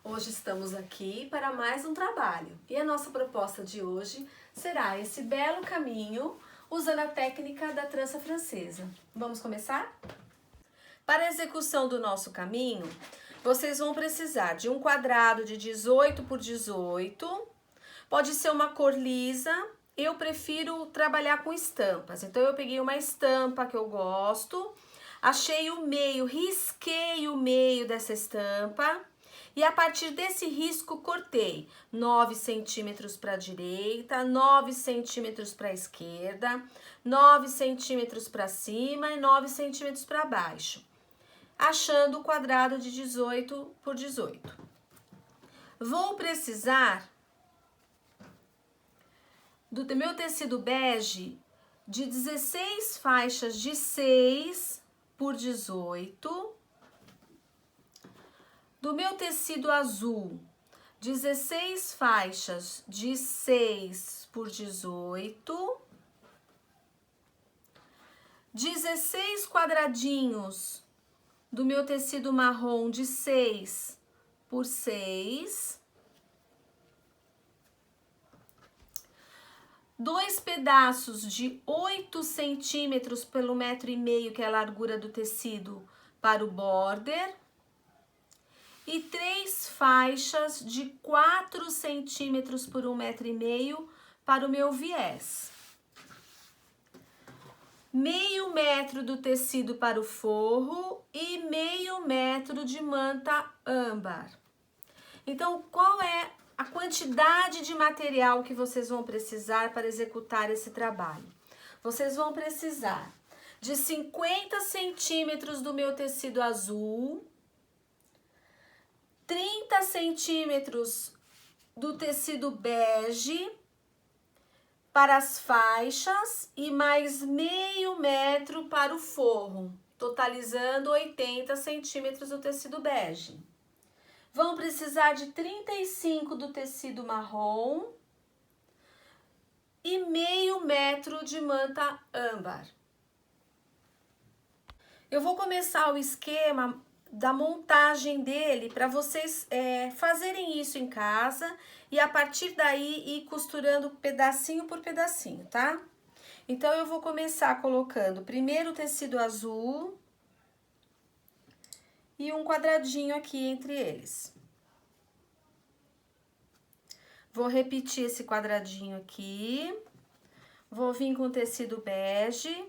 Hoje estamos aqui para mais um trabalho e a nossa proposta de hoje será esse belo caminho usando a técnica da trança francesa. Vamos começar? Para a execução do nosso caminho, vocês vão precisar de um quadrado de 18 por 18, pode ser uma cor lisa, eu prefiro trabalhar com estampas, então eu peguei uma estampa que eu gosto, achei o meio, risquei o meio dessa estampa, e a partir desse risco cortei 9 centímetros para a direita, 9 centímetros para a esquerda, 9 centímetros para cima e 9 centímetros para baixo, achando o quadrado de 18 por 18. Vou precisar do meu tecido bege de 16 faixas de 6 por 18, do meu tecido azul, 16 faixas de 6 por 18, 16 quadradinhos do meu tecido marrom de 6 por 6, 2 pedaços de 8 centímetros pelo 1,5 m, que é a largura do tecido, para o border, e 3 faixas de 4 centímetros por 1,5 m para o meu viés. Meio metro do tecido para o forro e meio metro de manta âmbar. Então, qual é a quantidade de material que vocês vão precisar para executar esse trabalho? Vocês vão precisar de 50 centímetros do meu tecido azul, 30 centímetros do tecido bege para as faixas e mais meio metro para o forro, totalizando 80 centímetros do tecido bege. Vão precisar de 35 do tecido marrom e meio metro de manta âmbar. Eu vou começar o esquema da montagem dele para vocês fazerem isso em casa e a partir daí ir costurando pedacinho por pedacinho, tá? Então, eu vou começar colocando primeiro o tecido azul e um quadradinho aqui entre eles. Vou repetir esse quadradinho aqui, vou vir com o tecido bege,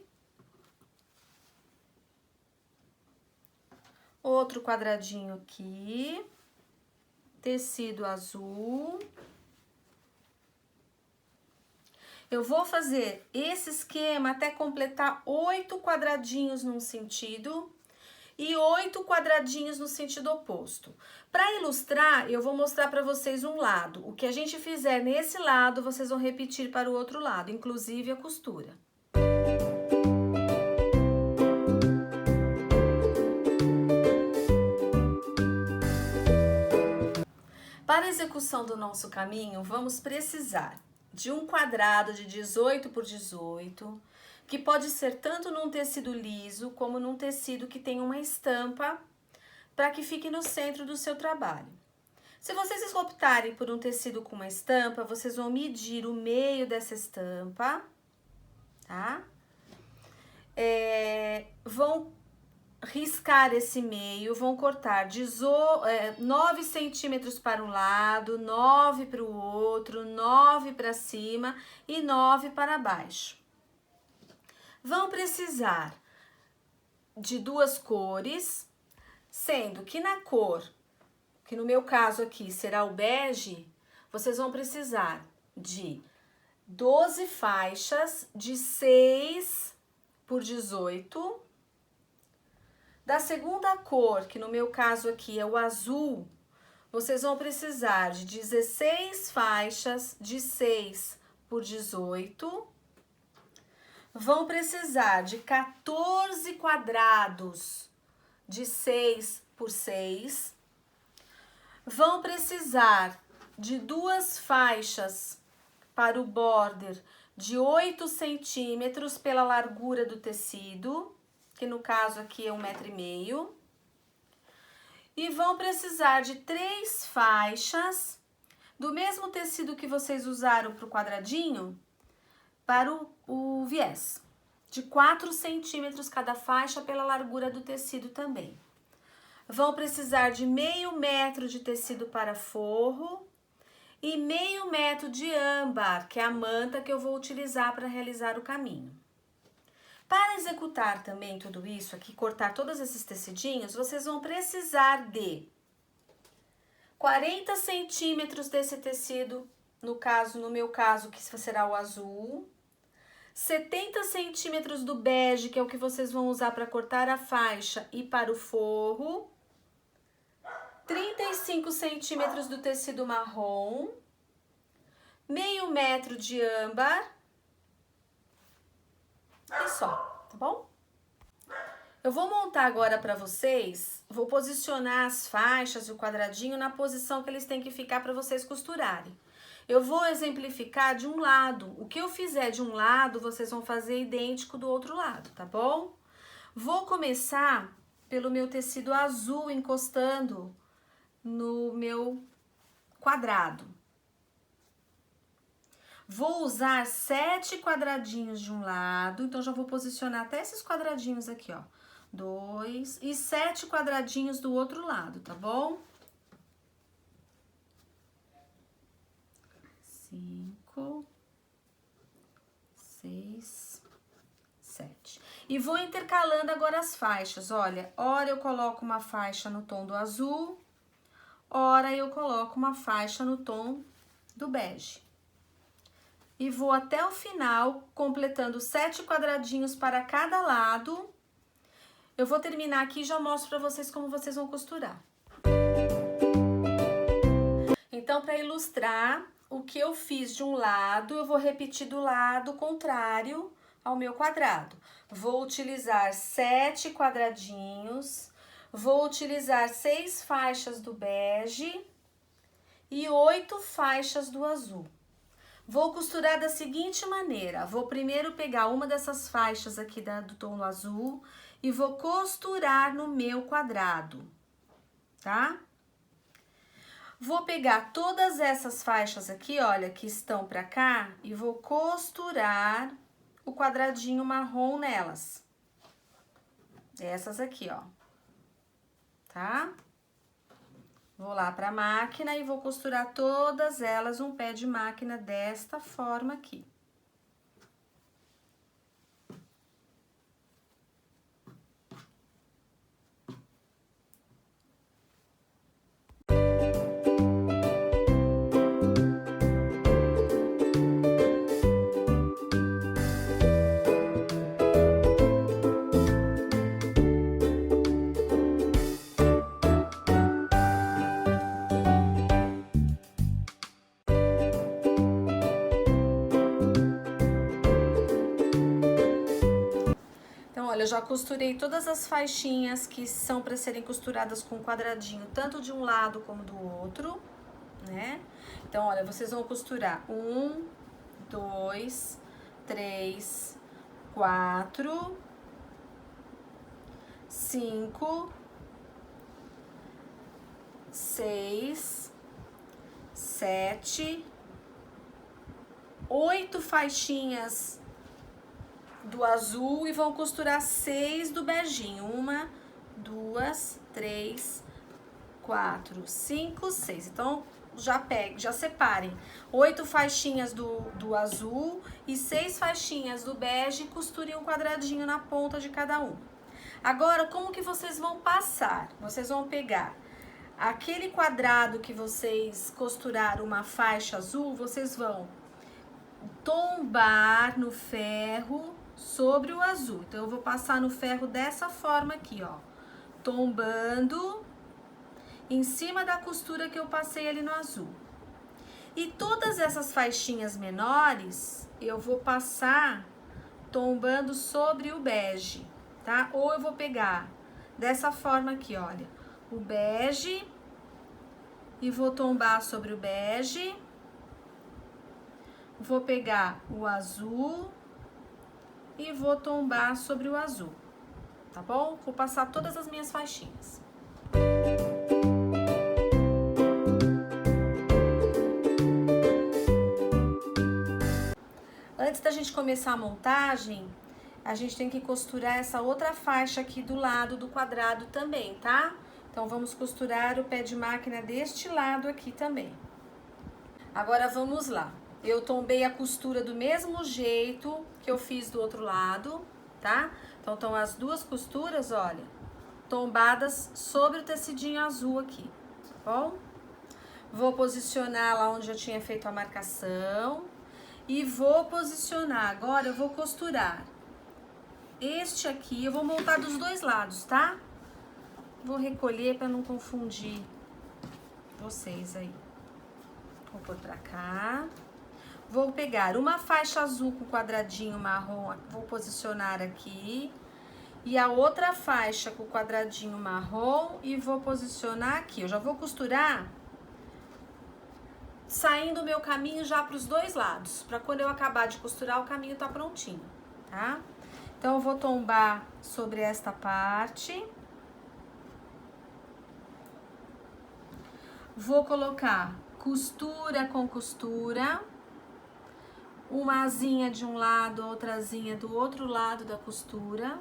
outro quadradinho aqui, tecido azul. Eu vou fazer esse esquema até completar 8 quadradinhos num sentido e 8 quadradinhos no sentido oposto. Para ilustrar, eu vou mostrar para vocês um lado. O que a gente fizer nesse lado, vocês vão repetir para o outro lado, inclusive a costura. Para a execução do nosso caminho, vamos precisar de um quadrado de 18 por 18, que pode ser tanto num tecido liso, como num tecido que tem uma estampa, para que fique no centro do seu trabalho. Se vocês optarem por um tecido com uma estampa, vocês vão medir o meio dessa estampa, tá? Vão riscar esse meio, vão cortar 9 centímetros para um lado, 9 para o outro, 9 para cima e 9 para baixo. Vão precisar de 2 cores, sendo que na cor, que no meu caso aqui será o bege, vocês vão precisar de 12 faixas de 6 por 18. Da segunda cor, que no meu caso aqui é o azul, vocês vão precisar de 16 faixas de 6 por 18. Vão precisar de 14 quadrados de 6 por 6. Vão precisar de 2 faixas para o border de 8 centímetros pela largura do tecido, que no caso aqui é 1,5 m. E vão precisar de 3 faixas do mesmo tecido que vocês usaram para o quadradinho, para o viés, de 4 centímetros cada faixa pela largura do tecido também. Vão precisar de meio metro de tecido para forro e meio metro de âmbar, que é a manta que eu vou utilizar para realizar o caminho. Para executar também tudo isso aqui, cortar todos esses tecidinhos, vocês vão precisar de 40 centímetros desse tecido, no meu caso, que será o azul, 70 centímetros do bege, que é o que vocês vão usar para cortar a faixa e para o forro, 35 centímetros do tecido marrom, meio metro de âmbar e só, tá bom? Eu vou montar agora para vocês, vou posicionar as faixas e o quadradinho na posição que eles têm que ficar para vocês costurarem. Eu vou exemplificar de um lado, o que eu fizer de um lado, vocês vão fazer idêntico do outro lado, tá bom? Vou começar pelo meu tecido azul encostando no meu quadrado. Vou usar 7 quadradinhos de um lado, então já vou posicionar até esses quadradinhos aqui, ó. 2 e 7 quadradinhos do outro lado, tá bom? 5, 6, 7. E vou intercalando agora as faixas, olha. Ora eu coloco uma faixa no tom do azul, ora eu coloco uma faixa no tom do bege. E vou até o final, completando 7 quadradinhos para cada lado. Eu vou terminar aqui e já mostro para vocês como vocês vão costurar. Então, para ilustrar o que eu fiz de um lado, eu vou repetir do lado contrário ao meu quadrado. Vou utilizar 7 quadradinhos, vou utilizar 6 faixas do bege e 8 faixas do azul. Vou costurar da seguinte maneira, vou primeiro pegar uma dessas faixas aqui do tom azul e vou costurar no meu quadrado, tá? Vou pegar todas essas faixas aqui, olha, que estão pra cá, e vou costurar o quadradinho marrom nelas. Essas aqui, ó, tá? Vou lá pra máquina e vou costurar todas elas um pé de máquina desta forma aqui. Olha, eu já costurei todas as faixinhas que são para serem costuradas com quadradinho, tanto de um lado como do outro, né? Então, olha, vocês vão costurar 1, 2, 3, 4, 5, 6, 7, 8 faixinhas do azul e vão costurar 6 do beijinho. 1, 2, 3, 4, 5, 6. Então, já separem 8 faixinhas do azul e 6 faixinhas do bege e costurem um quadradinho na ponta de cada um. Agora, como que vocês vão passar? Vocês vão pegar aquele quadrado que vocês costuraram uma faixa azul, vocês vão tombar no ferro sobre o azul. Então, eu vou passar no ferro dessa forma aqui, ó. Tombando em cima da costura que eu passei ali no azul. E todas essas faixinhas menores, eu vou passar tombando sobre o bege, tá? Ou eu vou pegar dessa forma aqui, olha. O bege e vou tombar sobre o bege. Vou pegar o azul e vou tombar sobre o azul, tá bom? Vou passar todas as minhas faixinhas. Antes da gente começar a montagem, a gente tem que costurar essa outra faixa aqui do lado do quadrado também, tá? Então, vamos costurar o pé de máquina deste lado aqui também. Agora, vamos lá. Eu tombei a costura do mesmo jeito que eu fiz do outro lado, tá? Então, estão as duas costuras, olha, tombadas sobre o tecidinho azul aqui, tá bom? Vou posicionar lá onde eu tinha feito a marcação e vou posicionar. Agora, eu vou costurar este aqui, eu vou montar dos dois lados, tá? Vou recolher para não confundir vocês aí. Vou pôr pra cá. Vou pegar uma faixa azul com quadradinho marrom, vou posicionar aqui. E a outra faixa com quadradinho marrom e vou posicionar aqui. Eu já vou costurar saindo o meu caminho já pros dois lados. Pra quando eu acabar de costurar, o caminho tá prontinho, tá? Então, eu vou tombar sobre esta parte. Vou colocar costura com costura, uma asinha de um lado, outra asinha do outro lado da costura.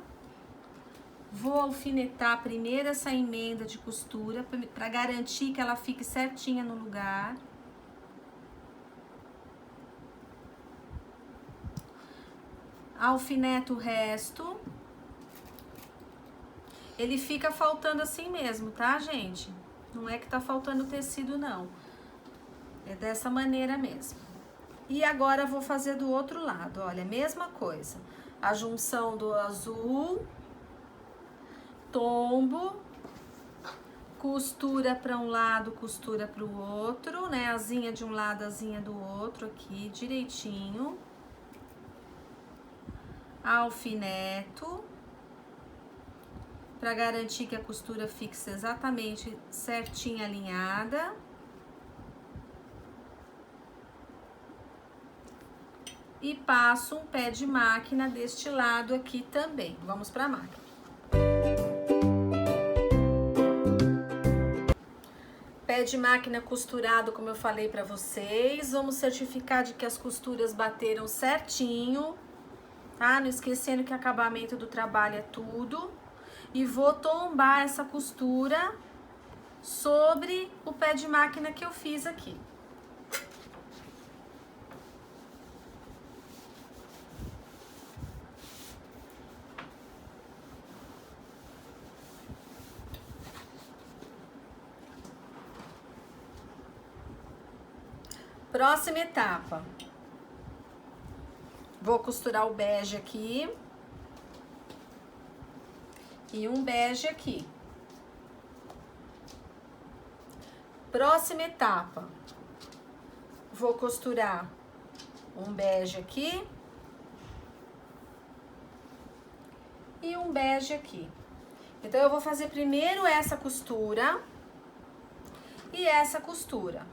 Vou alfinetar primeiro essa emenda de costura para garantir que ela fique certinha no lugar. Alfineto o resto. Ele fica faltando assim mesmo, tá, gente? Não é que tá faltando tecido, não. É dessa maneira mesmo. E agora vou fazer do outro lado, olha, mesma coisa. A junção do azul, tombo, costura para um lado, costura para o outro, né? Asinha de um lado, asinha do outro aqui, direitinho. Alfineto, para garantir que a costura fixe exatamente certinha, alinhada. E passo um pé de máquina deste lado aqui também. Vamos para a máquina. Pé de máquina costurado, como eu falei para vocês. Vamos certificar de que as costuras bateram certinho, tá? Não esquecendo que acabamento do trabalho é tudo. E vou tombar essa costura sobre o pé de máquina que eu fiz aqui. Próxima etapa. Vou costurar o bege aqui. E um bege aqui. Próxima etapa. Vou costurar um bege aqui. E um bege aqui. Então, eu vou fazer primeiro essa costura. E essa costura.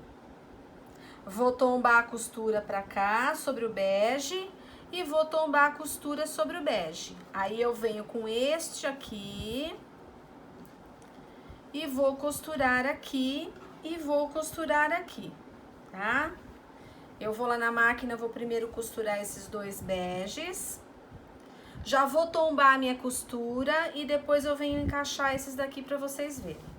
Vou tombar a costura pra cá, sobre o bege, e vou tombar a costura sobre o bege. Aí, eu venho com este aqui, e vou costurar aqui, e vou costurar aqui, tá? Eu vou lá na máquina, vou primeiro costurar esses dois beges. Já vou tombar a minha costura, e depois eu venho encaixar esses daqui pra vocês verem.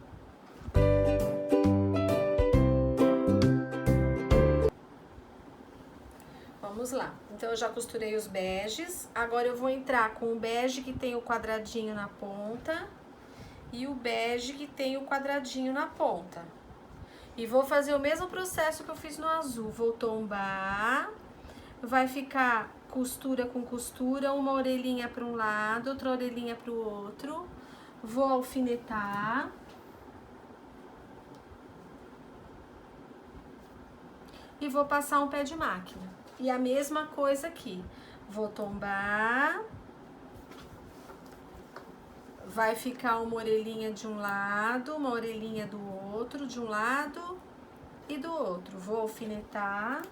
Vamos lá. Então, eu já costurei os beges. Agora, eu vou entrar com o bege que tem o quadradinho na ponta e o bege que tem o quadradinho na ponta. E vou fazer o mesmo processo que eu fiz no azul. Vou tombar, vai ficar costura com costura, uma orelhinha para um lado, outra orelhinha para o outro. Vou alfinetar. E vou passar um pé de máquina. E a mesma coisa aqui. Vou tombar. Vai ficar uma orelhinha de um lado, uma orelhinha do outro, de um lado e do outro. Vou alfinetar.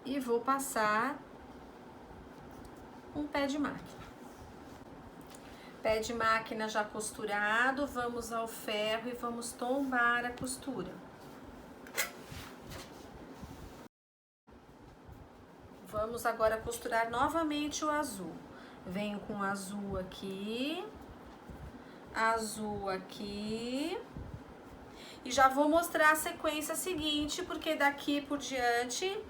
e vou passar um pé de máquina. Pé de máquina já costurado, vamos ao ferro e vamos tombar a costura. Vamos agora costurar novamente o azul. Venho com azul aqui, azul aqui. E já vou mostrar a sequência seguinte, porque daqui por diante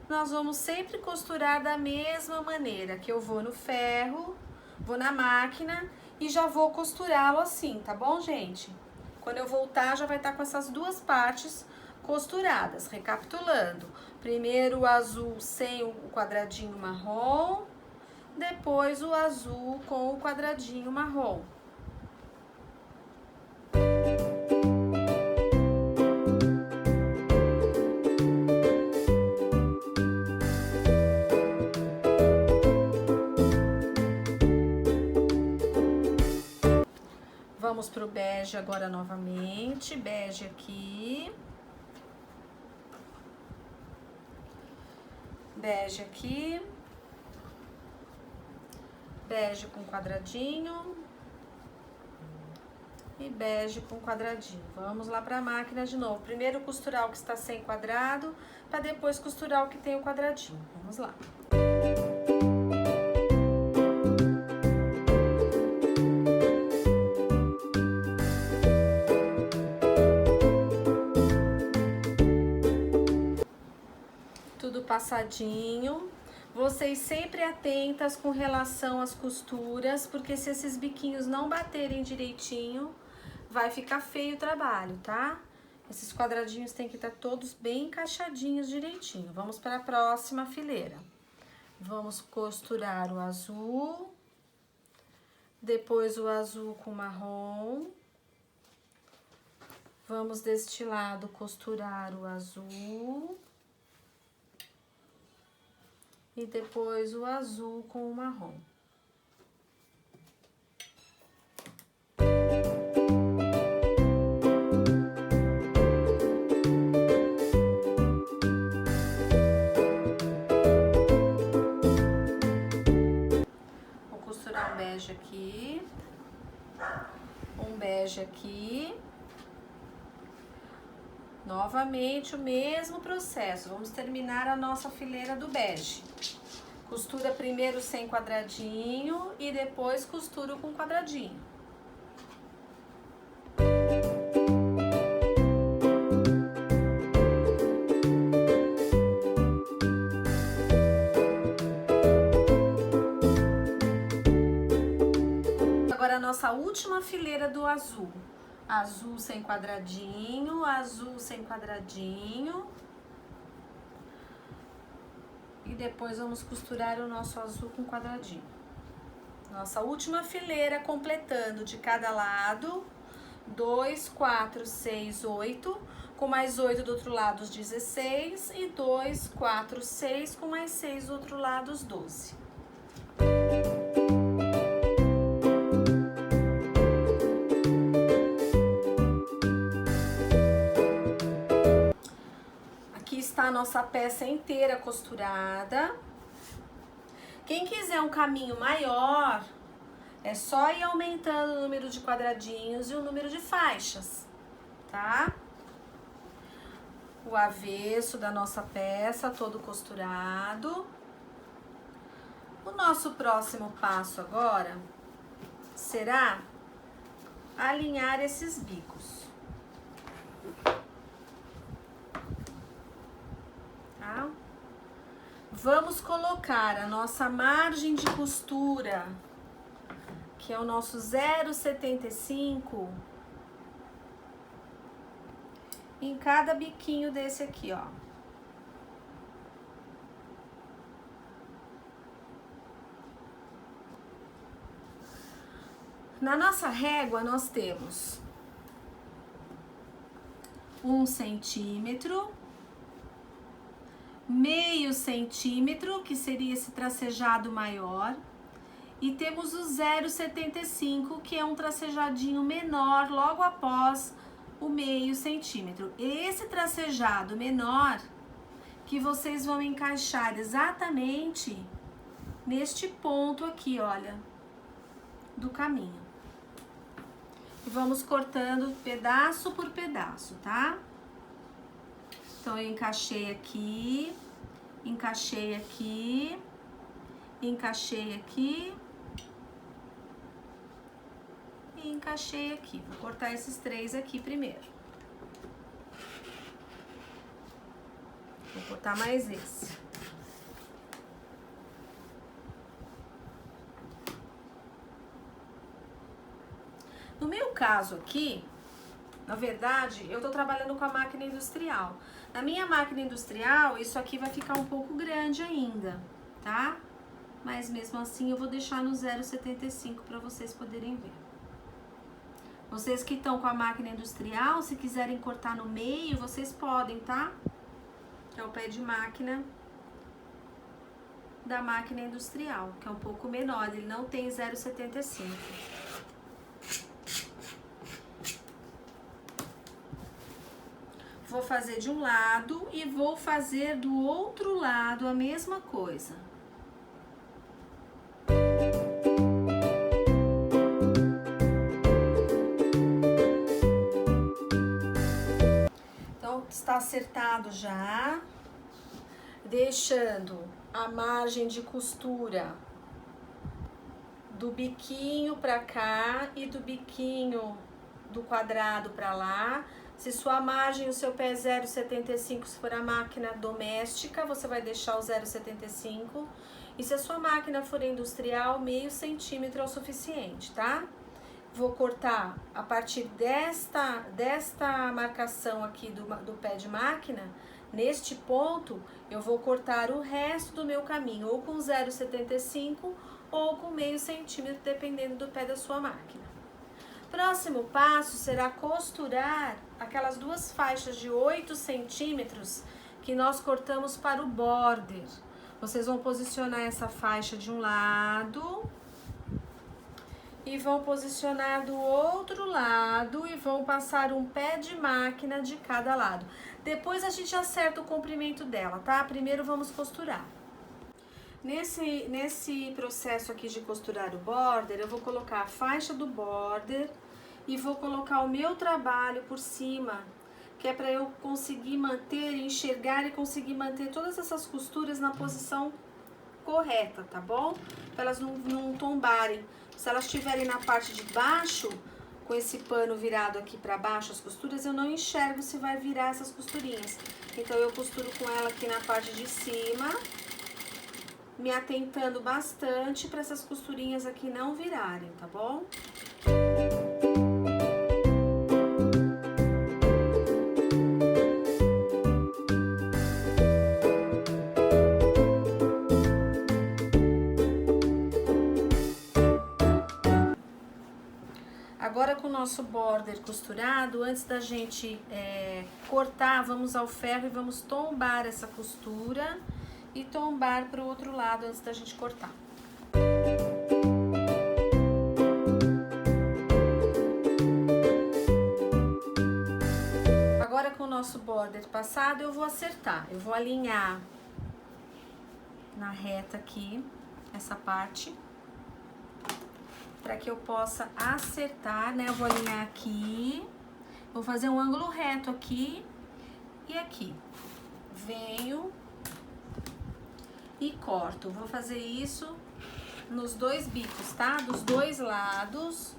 nós vamos sempre costurar da mesma maneira, que eu vou no ferro, vou na máquina e já vou costurá-lo assim, tá bom, gente? Quando eu voltar, já vai estar com essas duas partes costuradas. Recapitulando, primeiro o azul sem o quadradinho marrom, depois o azul com o quadradinho marrom. Vamos pro bege agora novamente, bege aqui. Bege aqui. Bege com quadradinho. E bege com quadradinho. Vamos lá pra máquina de novo. Primeiro costurar o que está sem quadrado, para depois costurar o que tem o quadradinho. Vamos lá. Tudo passadinho. Vocês sempre atentas com relação às costuras, porque se esses biquinhos não baterem direitinho, vai ficar feio o trabalho, tá? Esses quadradinhos tem que estar todos bem encaixadinhos direitinho. Vamos para a próxima fileira. Vamos costurar o azul, depois o azul com marrom. Vamos deste lado costurar o azul. E depois o azul com o marrom. Vou costurar um bege aqui, um bege aqui. Novamente o mesmo processo, vamos terminar a nossa fileira do bege. Costura primeiro sem quadradinho e depois costuro com quadradinho. Agora a nossa última fileira do azul. Azul sem quadradinho, azul sem quadradinho. E depois vamos costurar o nosso azul com quadradinho. Nossa última fileira completando de cada lado. 2, 4, 6, 8. Com mais 8 do outro lado, os 16. E 2, 4, 6. Com mais 6 do outro lado, os 12. Está a nossa peça inteira costurada. Quem quiser um caminho maior, é só ir aumentando o número de quadradinhos e o número de faixas, tá? O avesso da nossa peça todo costurado. O nosso próximo passo agora será alinhar esses bicos. Vamos colocar a nossa margem de costura, que é o nosso 0,75, em cada biquinho desse aqui, ó. Na nossa régua, nós temos 1 centímetro, meio centímetro, que seria esse tracejado maior, e temos o 0,75, que é um tracejadinho menor logo após o meio centímetro. Esse tracejado menor que vocês vão encaixar exatamente neste ponto aqui, olha, do caminho. E vamos cortando pedaço por pedaço, tá? Então, eu encaixei aqui, encaixei aqui, encaixei aqui e encaixei aqui. Vou cortar esses 3 aqui primeiro. Vou cortar mais esse. No meu caso aqui, na verdade, eu tô trabalhando com a máquina industrial. Na minha máquina industrial, isso aqui vai ficar um pouco grande ainda, tá? Mas mesmo assim, eu vou deixar no 0,75 para vocês poderem ver. Vocês que estão com a máquina industrial, se quiserem cortar no meio, vocês podem, tá? Que é o pé de máquina da máquina industrial, que é um pouco menor, ele não tem 0,75. Vou fazer de um lado e vou fazer do outro lado a mesma coisa. Então, está acertado já, deixando a margem de costura do biquinho para cá e do biquinho do quadrado para lá. Se sua margem, o seu pé é 0,75, se for a máquina doméstica, você vai deixar o 0,75. E se a sua máquina for industrial, meio centímetro é o suficiente, tá? Vou cortar a partir desta marcação aqui do pé de máquina. Neste ponto, eu vou cortar o resto do meu caminho, ou com 0,75 ou com meio centímetro, dependendo do pé da sua máquina. Próximo passo será costurar aquelas 2 faixas de 8 centímetros que nós cortamos para o border. Vocês vão posicionar essa faixa de um lado e vão posicionar do outro lado e vão passar um pé de máquina de cada lado. Depois a gente acerta o comprimento dela, tá? Primeiro vamos costurar. Nesse processo aqui de costurar o border, eu vou colocar a faixa do border e vou colocar o meu trabalho por cima, que é para eu conseguir manter, enxergar e conseguir manter todas essas costuras na posição correta, tá bom? Para elas não tombarem. Se elas estiverem na parte de baixo, com esse pano virado aqui para baixo, as costuras, eu não enxergo se vai virar essas costurinhas. Então, eu costuro com ela aqui na parte de cima, me atentando bastante para essas costurinhas aqui não virarem, tá bom? Agora com o nosso border costurado, antes da gente cortar, vamos ao ferro e vamos tombar essa costura e tombar para o outro lado antes da gente cortar. Agora com o nosso border passado, eu vou acertar, eu vou alinhar na reta aqui, essa parte, para que eu possa acertar, né? Eu vou alinhar aqui, vou fazer um ângulo reto aqui e aqui. Venho e corto. Vou fazer isso nos 2 bicos, tá? Dos 2 lados,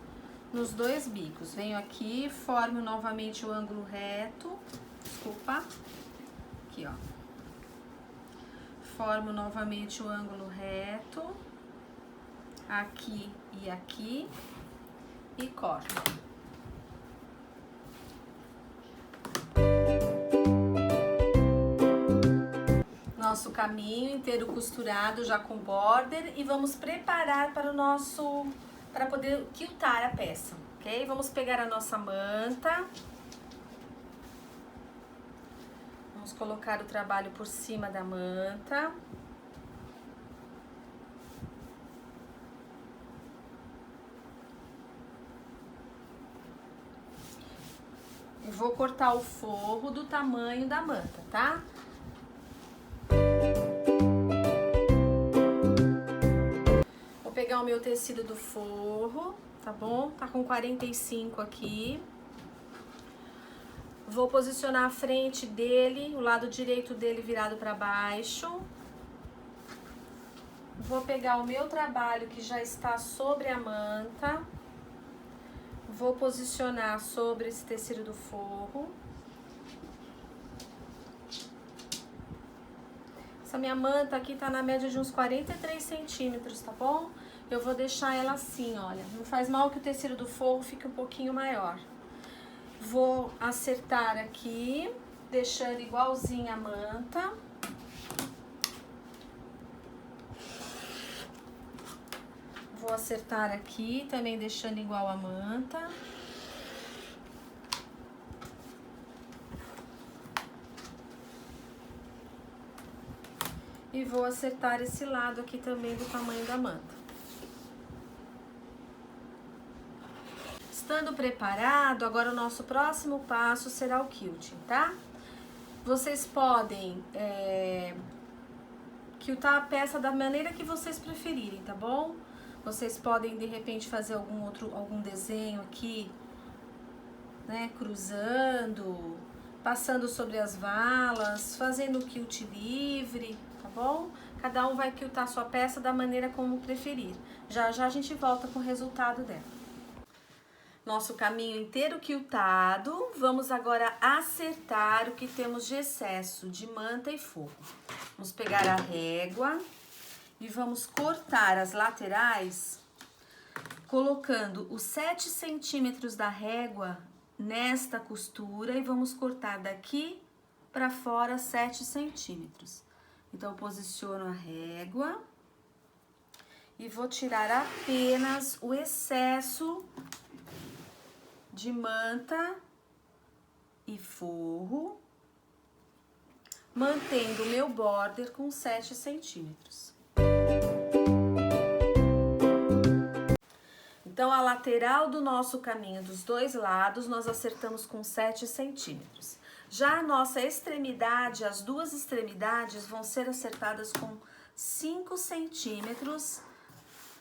nos 2 bicos. Venho aqui, formo novamente o ângulo reto. Desculpa. Aqui, ó. Formo novamente o ângulo reto. Aqui e aqui. E corto. Nosso caminho inteiro costurado já com border e vamos preparar para o nosso, para poder quiltar a peça, ok? Vamos pegar a nossa manta, vamos colocar o trabalho por cima da manta. E vou cortar o forro do tamanho da manta, tá? pegar o meu tecido do forro, tá bom? Tá com 45 aqui. Vou posicionar a frente dele, o lado direito dele virado para baixo. Vou pegar o meu trabalho que já está sobre a manta. Vou posicionar sobre esse tecido do forro. Essa minha manta aqui tá na média de uns 43 centímetros, tá bom? Eu vou deixar ela assim, olha. Não faz mal que o tecido do forro fique um pouquinho maior. Vou acertar aqui, deixando igualzinho a manta. Vou acertar aqui, também deixando igual a manta. E vou acertar esse lado aqui também do tamanho da manta. Estando preparado, agora o nosso próximo passo será o quilting, tá? Vocês podem quiltar a peça da maneira que vocês preferirem, tá bom? Vocês podem, de repente, fazer algum desenho aqui, né? Cruzando, passando sobre as valas, fazendo o quilt livre, tá bom? Cada um vai quiltar a sua peça da maneira como preferir. Já já a gente volta com o resultado dela. Nosso caminho inteiro quiltado, vamos agora acertar o que temos de excesso de manta e forro. Vamos pegar a régua e vamos cortar as laterais, colocando os 7 centímetros da régua nesta costura e vamos cortar daqui para fora 7 centímetros. Então, eu posiciono a régua e vou tirar apenas o excesso de manta e forro, mantendo o meu border com 7 centímetros. Então, a lateral do nosso caminho dos dois lados, nós acertamos com 7 centímetros. Já a nossa extremidade, as duas extremidades vão ser acertadas com 5 centímetros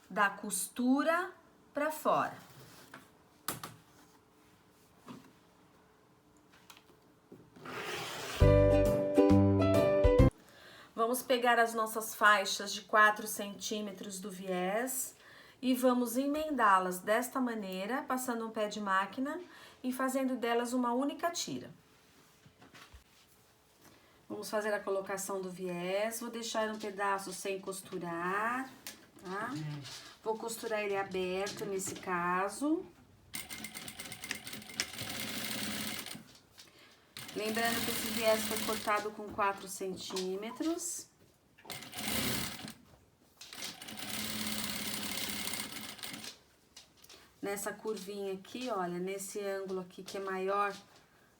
da costura para fora. Vamos pegar as nossas faixas de 4 centímetros do viés e vamos emendá-las desta maneira, passando um pé de máquina e fazendo delas uma única tira. Vamos fazer a colocação do viés, vou deixar um pedaço sem costurar, tá? Vou costurar ele aberto nesse caso. Lembrando que esse viés foi cortado com 4 centímetros. Nessa curvinha aqui, olha, nesse ângulo aqui que é maior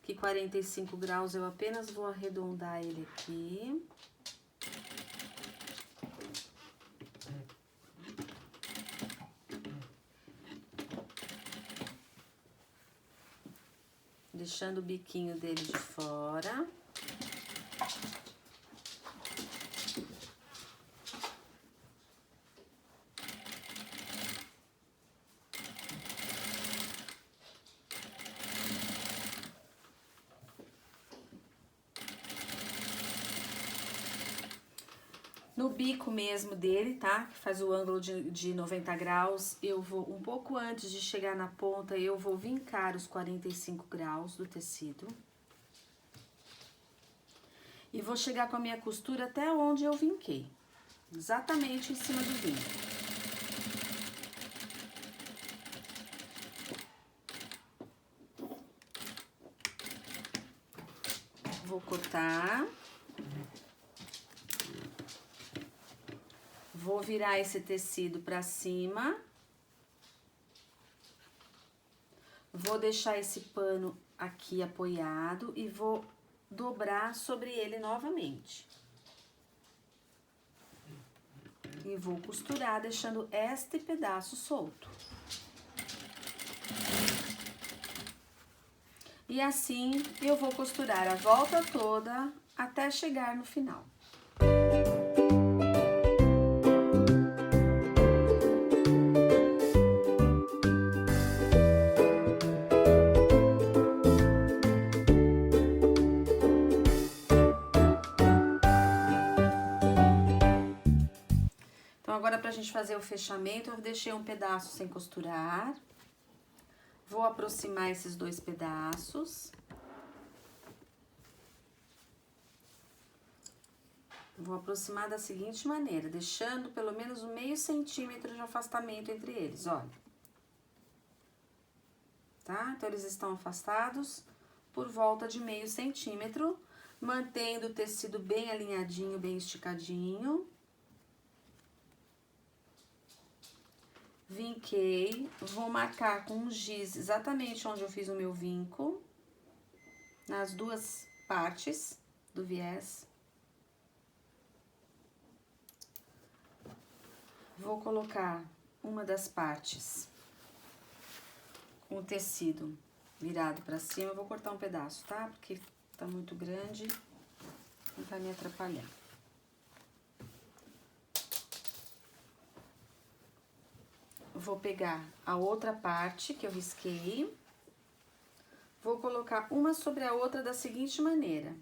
que 45 graus, eu apenas vou arredondar ele aqui. Deixando o biquinho dele de fora. No bico mesmo dele, tá? Que faz o ângulo de 90 graus, eu vou, um pouco antes de chegar na ponta, eu vou vincar os 45 graus do tecido. E vou chegar com a minha costura até onde eu vinquei. Exatamente em cima do vinco. Vou cortar. Vou virar esse tecido para cima. Vou deixar esse pano aqui apoiado e vou dobrar sobre ele novamente. E vou costurar, deixando este pedaço solto. E assim eu vou costurar a volta toda até chegar no final. Então, agora pra gente fazer o fechamento, eu deixei um pedaço sem costurar. Vou aproximar esses 2 pedaços. Vou aproximar da seguinte maneira, deixando pelo menos um meio centímetro de afastamento entre eles, olha. Tá? Então, eles estão afastados por volta de meio centímetro, mantendo o tecido bem alinhadinho, bem esticadinho. Vinquei, vou marcar com um giz exatamente onde eu fiz o meu vinco, nas 2 partes do viés. Vou colocar uma das partes com o tecido virado pra cima. Eu vou cortar um pedaço, tá? Porque tá muito grande, não vai me atrapalhar. Vou pegar a outra parte que eu risquei, vou colocar uma sobre a outra da seguinte maneira.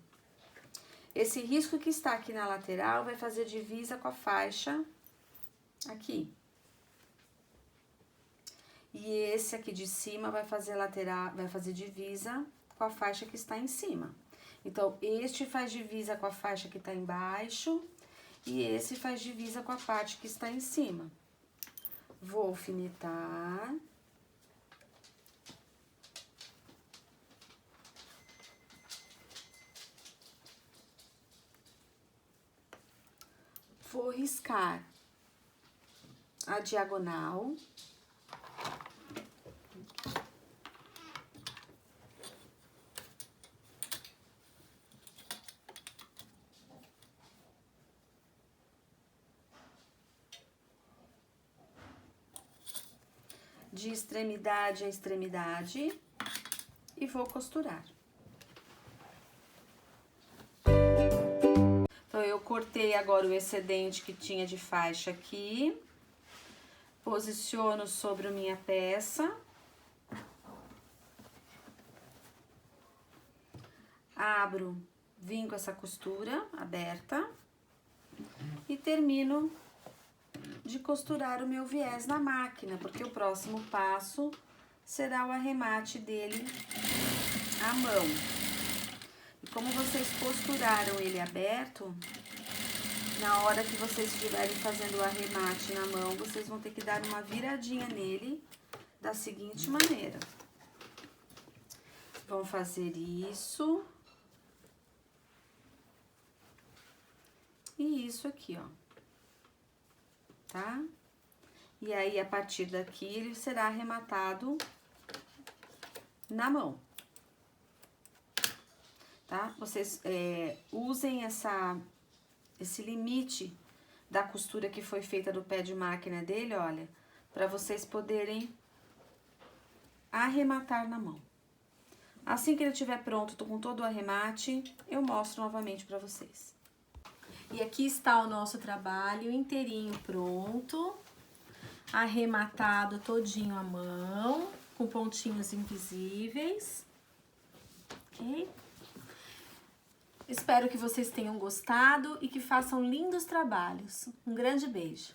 Esse risco que está aqui na lateral vai fazer divisa com a faixa aqui. E esse aqui de cima vai fazer lateral, vai fazer divisa com a faixa que está em cima. Então, este faz divisa com a faixa que está embaixo e esse faz divisa com a parte que está em cima. Vou alfinetar. Vou riscar a diagonal. De extremidade a extremidade e vou costurar. Então, eu cortei agora o excedente que tinha de faixa aqui, posiciono sobre a minha peça, abro, vim com essa costura aberta e termino de costurar o meu viés na máquina, porque o próximo passo será o arremate dele à mão. E como vocês costuraram ele aberto, na hora que vocês estiverem fazendo o arremate na mão, vocês vão ter que dar uma viradinha nele da seguinte maneira. Vão fazer isso. E isso aqui, ó. Tá? E aí, a partir daqui, ele será arrematado na mão. Tá? Vocês usem esse limite da costura que foi feita do pé de máquina dele, olha, para vocês poderem arrematar na mão. Assim que ele estiver pronto, com todo o arremate, eu mostro novamente para vocês. E aqui está o nosso trabalho inteirinho pronto, arrematado todinho à mão, com pontinhos invisíveis, ok? Espero que vocês tenham gostado e que façam lindos trabalhos. Um grande beijo!